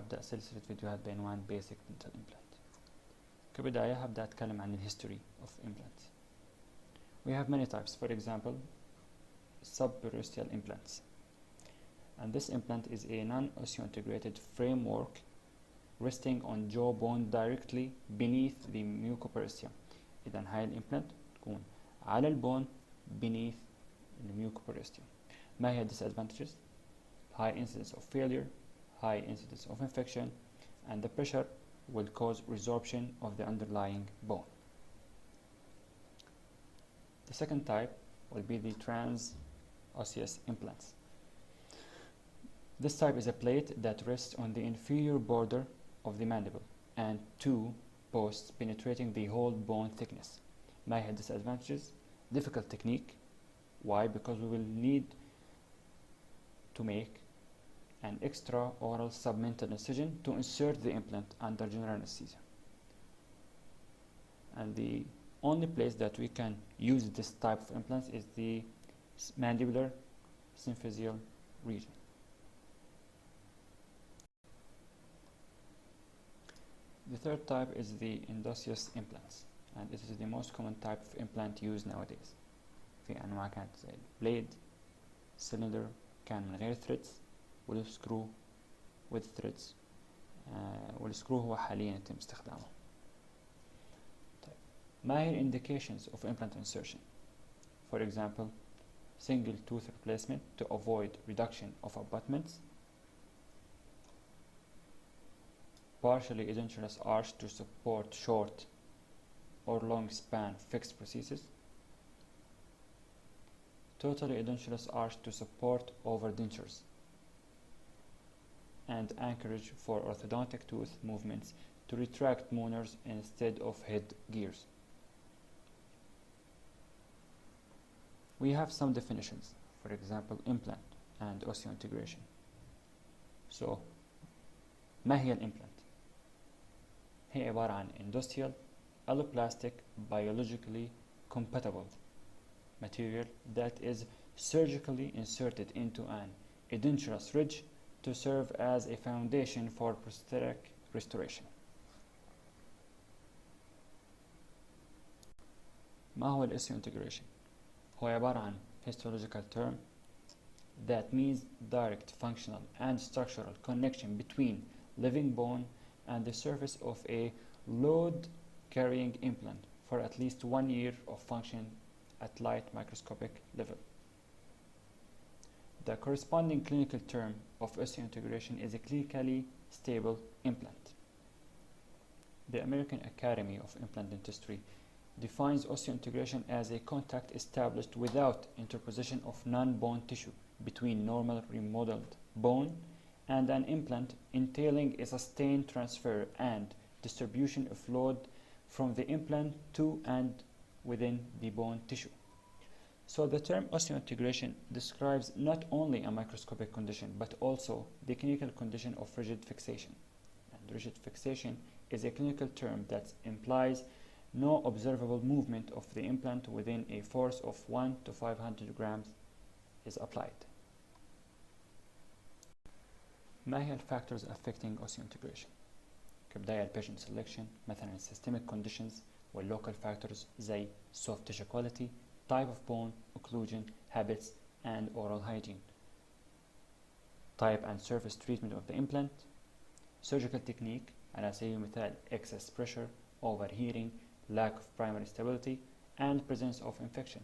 هبدأ سلسلة فيديوهات بعنوان Basic Dental Implant. كبداية هبدأ أتكلم عن history of implants. We have many types. For example, subperiosteal implants. And this implant is a non-osseointegrated framework resting on jaw bone directly beneath the mucoperiosteum. إذا هاي الإمبلانت تكون على البون beneath the mucoperiosteum. ما هي disadvantages? High incidence of failure, high incidence of infection, and the pressure will cause resorption of the underlying bone. The second type will be the transosseous implants. This type is a plate that rests on the inferior border of the mandible and two posts penetrating the whole bone thickness. ما هي disadvantages? Difficult technique. Why? Because we will need to make an extra oral submental incision to insert the implant under general anesthesia. And the only place that we can use this type of implants is the mandibular symphysial region. The third type is the endosseous implants, and this is the most common type of implant used nowadays. في أنواع كانت زي blade, cylinder كان من غير threads والscrew with threads. والسكرو هو حاليا يتم استخدامه. طيب. ما هي indications of implant insertion? For example, single tooth replacement to avoid reduction of abutments, partially edentulous arch to support short or long span fixed prosthesis, totally edentulous arch to support overdentures, and anchorage for orthodontic tooth movements to retract molars instead of head gears. We have some definitions, for example, implant and osseointegration. So, ما هي الإمبلانت؟ هي عبارة عن industrial, alloplastic, biologically compatible material that is surgically inserted into an edentulous ridge to serve as a foundation for prosthetic restoration. ما هو osseointegration؟ هو عبارة عن histological term that means direct functional and structural connection between living bone and the surface of a load-carrying implant for at least 1 year of function at light microscopic level. The corresponding clinical term of osseointegration is a clinically stable implant. The American Academy of Implant Dentistry defines osseointegration as a contact established without interposition of non-bone tissue between normal remodeled bone and an implant, entailing a sustained transfer and distribution of load from the implant to and within the bone tissue. So the term osseointegration describes not only a microscopic condition but also the clinical condition of rigid fixation. And rigid fixation is a clinical term that implies no observable movement of the implant within a force of 1 to 500 grams is applied. ما هي factors affecting osseointegration؟ كبداية patient selection، مثلا systemic conditions والlocal factors زي soft tissue quality, type of bone, occlusion, habits, and oral hygiene. Type and surface treatment of the implant, surgical technique على سبيل المثال excess pressure, overheating, lack of primary stability, and presence of infection.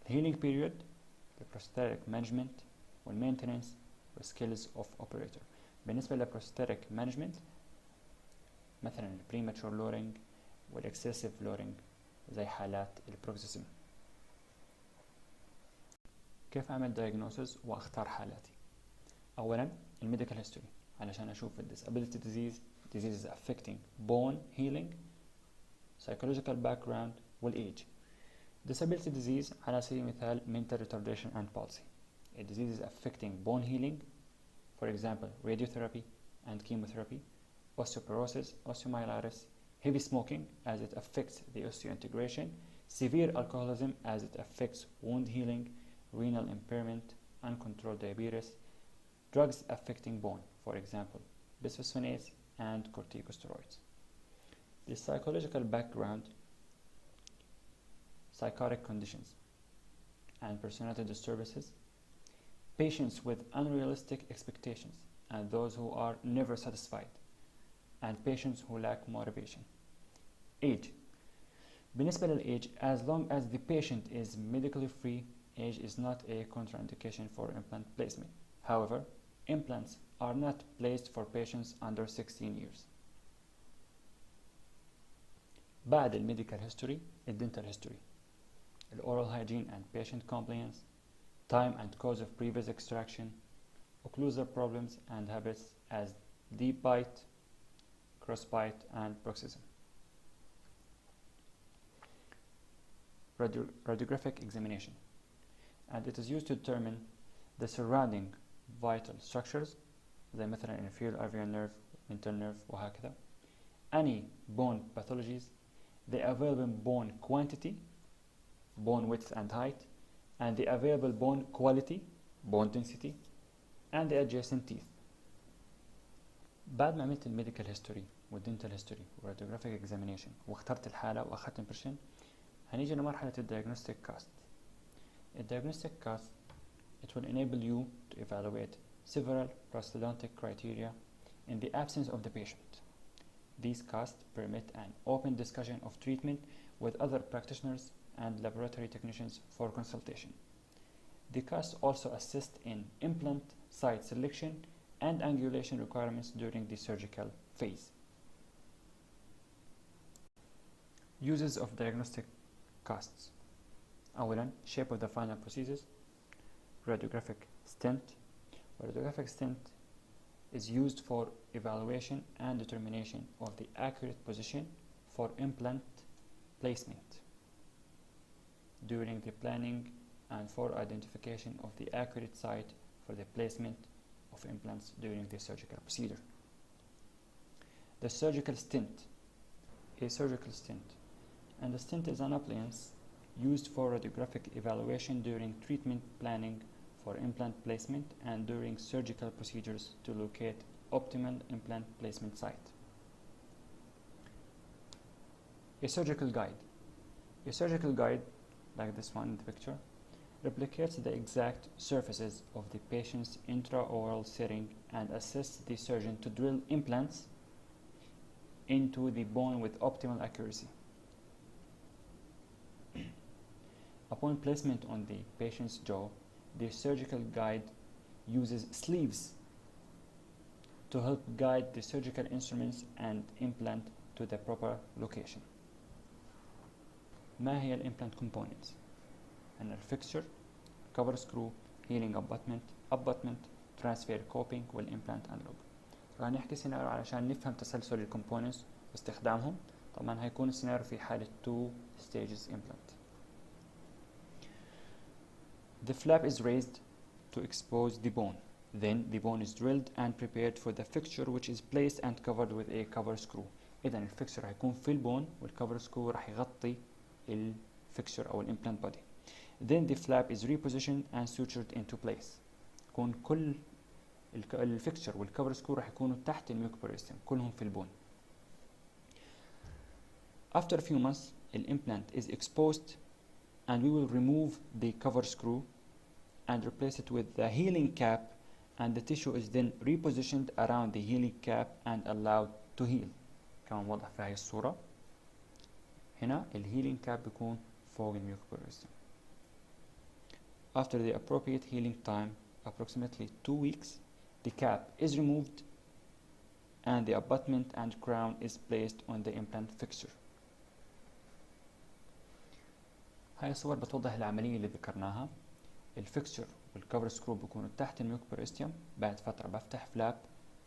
The healing period, the prosthetic management والmaintenance skills of operator. بالنسبة للprosthetic management مثلا premature lowering والexcessive lowering زي حالات البروكسيزم. كيف أعمل diagnosis وأختار حالاتي؟ أولا الميديكال history علشان أشوف disability diseases affecting bone healing, psychological background والage. Disability disease على سبيل المثال mental retardation and palsy. Diseases affecting bone healing, for example radiotherapy and chemotherapy, osteoporosis, osteomyelitis, heavy smoking as it affects the osseointegration, severe alcoholism as it affects wound healing, renal impairment, uncontrolled diabetes, drugs affecting bone, for example bisphosphonates, and corticosteroids. The psychological background: psychotic conditions and personality disturbances, patients with unrealistic expectations and those who are never satisfied, and patients who lack motivation. Age: بالنسبة للage, as long as the patient is medically free, age is not a contraindication for implant placement. However, implants are not placed for patients under 16 years. بعد الميديكال هيستوري: الدنتال هيستوري، oral hygiene and patient compliance, time and cause of previous extraction, occlusal problems and habits as deep bite, cross bite, and bruxism. Radiographic examination, and it is used to determine the surrounding vital structures زي مثلا inferior avian nerve, mental nerve وهكذا, any bone pathologies, the available bone quantity, bone width and height, and the available bone quality, bone density, and the adjacent teeth. بعد ما عملت الميديكال هيستوري والدنتال هيستوري والراديوغرافيك اكزامينيشن واخترت الحالة واخدت امبريشن، هنيجي لمرحلة الديagnostic cast. الديagnostic cast, it will enable you to evaluate several prosthodontic criteria in the absence of the patient. These casts permit an open discussion of treatment with other practitioners and laboratory technicians for consultation. The casts also assist in implant site selection and angulation requirements during the surgical phase. Uses of diagnostic casts: أولاً, shape of the final prosthesis, radiographic stent. Radiographic stent is used for evaluation and determination of the accurate position for implant placement during the planning and for identification of the accurate site for the placement of implants during the surgical procedure. The surgical stent, a surgical stent, and the stent is an appliance used for radiographic evaluation during treatment planning for implant placement and during surgical procedures to locate optimal implant placement site. A surgical guide. A surgical guide, like this one in the picture, replicates the exact surfaces of the patient's intraoral setting and assists the surgeon to drill implants into the bone with optimal accuracy. Upon placement on the patient's jaw, the surgical guide uses sleeves to help guide the surgical instruments and implant to the proper location. ما هي الإمبلانت components؟ أن الفيكسشر، cover screw, healing abutment, transfer coping والإمبلانت أنالوج. راح نحكي سيناريو علشان نفهم تسلسل الكومبوننتس واستخدامهم. طبعا هيكون السيناريو في حالة 2 stages implant. The flap is raised to expose the bone. Then the bone is drilled and prepared for the fixture, which is placed and covered with a cover screw. إذا الفixture هيكون في البون والcover screw راح يغطي الفixture أو الimplant body. Then the flap is repositioned and sutured into place. يكون كل الفixture والcover screw راح يكونوا تحت الميوكوبريستيوم، كلهم في البون. After a few months, the implant is exposed and we will remove the cover screw and replace it with the healing cap, and the tissue is then repositioned around the healing cap and allowed to heal. كمان واضح في هاي الصورة. هنا الهيلينج كاب بيكون فوق الميوكوبريستيوم. After the appropriate healing time, approximately 2 weeks, the cap is removed and the abutment and crown is placed on the implant fixture. هاي الصور بتوضح العملية اللي ذكرناها. الفيكسشر والكفر سكرو بيكونوا تحت الميوكوبريستيوم. بعد فترة بفتح فلاب،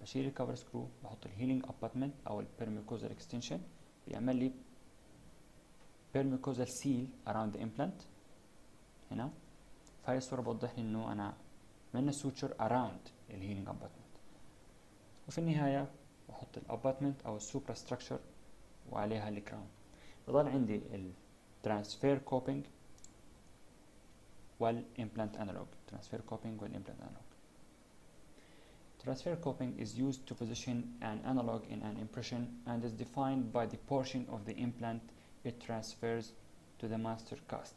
بشيل الكفر سكرو، بحط الهيلينج اباتمنت او البيرميكوزال اكستنشن، بيعمل لي بيرميكوزال سيل اراوند ذا امبلانت. هنا في هاي الصورة بوضح لي انه انا عملنا سوتشر اراوند الهيلينج اباتمنت. وفي النهاية بحط الاباتمنت او السوبرا ستراكشر وعليها الكراون. بضل عندي الترانسفير كوبينج والإمبلانت أنالوج. ترانسفير كوبينج والإمبلانت أنالوج. Transfer coping is used to position an analog in an impression and is defined by the portion of the implant it transfers to the master cast,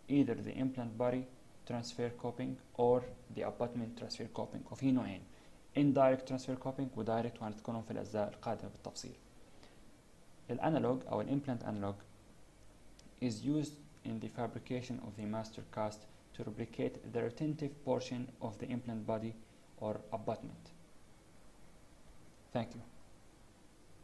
either the implant body transfer coping or the abutment transfer coping. وفي نوعين indirect transfer coping و direct وهنتكلم في الأجزاء القادمة بالتفصيل. الانالوج أو implant analog is used in the fabrication of the master cast to replicate the retentive portion of the implant body or abutment. Thank you.